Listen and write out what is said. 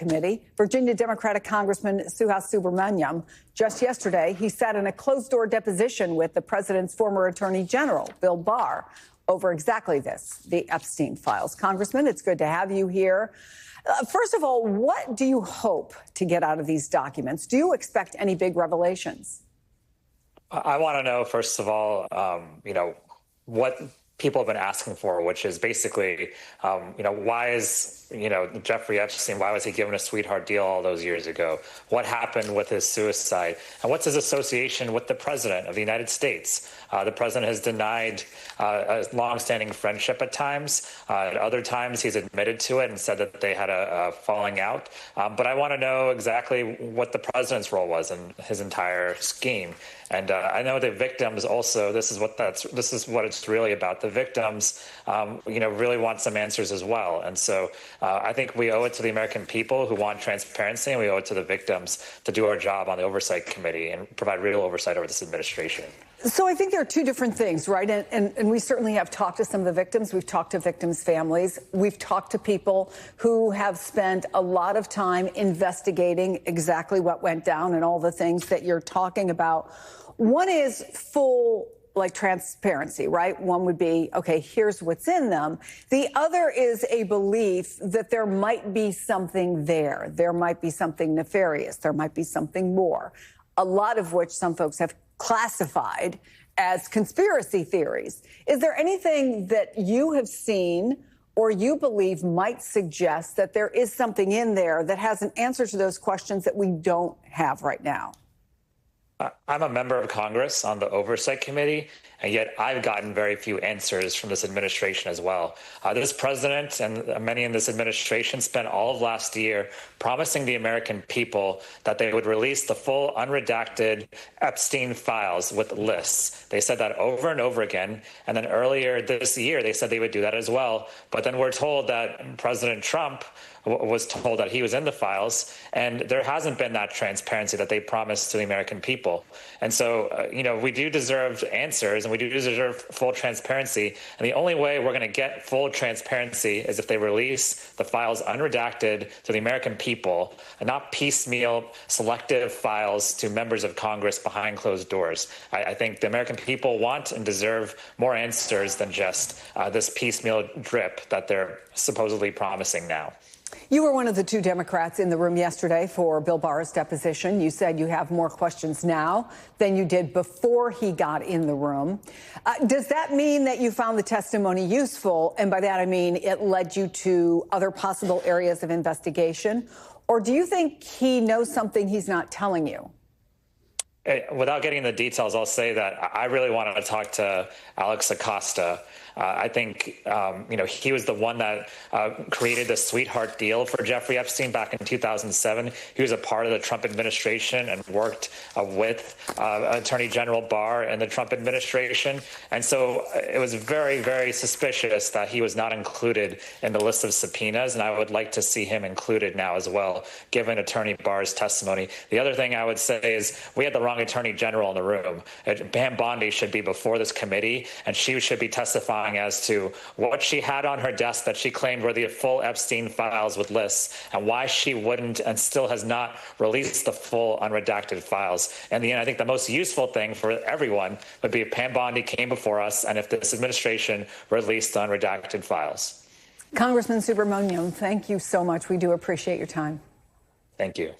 Committee. Virginia Democratic Congressman Subramanyam, just yesterday, he sat in a closed-door deposition with the president's former attorney general, Bill Barr, over exactly this, the Epstein files. Congressman, it's good to have you here. First of all, what do you hope to get out of these documents? Do you expect any big revelations? I want to know, first of all, what people have been asking for, which is basically, why is, Jeffrey Epstein, why was he given a sweetheart deal all those years ago? What happened with his suicide? And what's his association with the president of the United States? The president has denied a longstanding friendship at times. At other times, he's admitted to it and said that they had a falling out. But I want to know exactly what the president's role was in his entire scheme. And I know the victims also, this is what it's really about. The victims, really want some answers as well. And so I think we owe it to the American people who want transparency, and we owe it to the victims to do our job on the Oversight Committee and provide real oversight over this administration. So I think there are two different things, right? And we certainly have talked to some of the victims. We've talked to victims' families. We've talked to people who have spent a lot of time investigating exactly what went down and all the things that you're talking about. One is full transparency, right? One would be, okay, here's what's in them. The other is a belief that there might be something there. There might be something nefarious. There might be something more, a lot of which some folks have classified as conspiracy theories. Is there anything that you have seen or you believe might suggest that there is something in there that has an answer to those questions that we don't have right now? I'm a member of Congress on the Oversight Committee, and yet I've gotten very few answers from this administration as well. This president and many in this administration spent all of last year promising the American people that they would release the full unredacted Epstein files with lists. They said that over and over again, and then earlier this year they said they would do that as well. But then we're told that President Trump was told that he was in the files, and there hasn't been that transparency that they promised to the American people. And so, we do deserve answers, and we do deserve full transparency. And the only way we're going to get full transparency is if they release the files unredacted to the American people, and not piecemeal, selective files to members of Congress behind closed doors. I think the American people want and deserve more answers than just this piecemeal drip that they're supposedly promising now. You were one of the two Democrats in the room yesterday for Bill Barr's deposition. You said you have more questions now than you did before he got in the room. Does that mean that you found the testimony useful? And by that, I mean it led you to other possible areas of investigation? Or do you think he knows something he's not telling you? Without getting the details, I'll say that I really wanted to talk to Alex Acosta. I think, he was the one that created the sweetheart deal for Jeffrey Epstein back in 2007. He was a part of the Trump administration and worked with Attorney General Barr and the Trump administration. And so it was very, very suspicious that he was not included in the list of subpoenas. And I would like to see him included now as well, given Attorney Barr's testimony. The other thing I would say is we had the wrong Attorney General in the room. Pam Bondi should be before this committee, and she should be testifying as to what she had on her desk that she claimed were the full Epstein files with lists, and why she wouldn't and still has not released the full unredacted files. In the end, I think the most useful thing for everyone would be if Pam Bondi came before us and if this administration released the unredacted files. Congressman Subramanyam, thank you so much. We do appreciate your time. Thank you.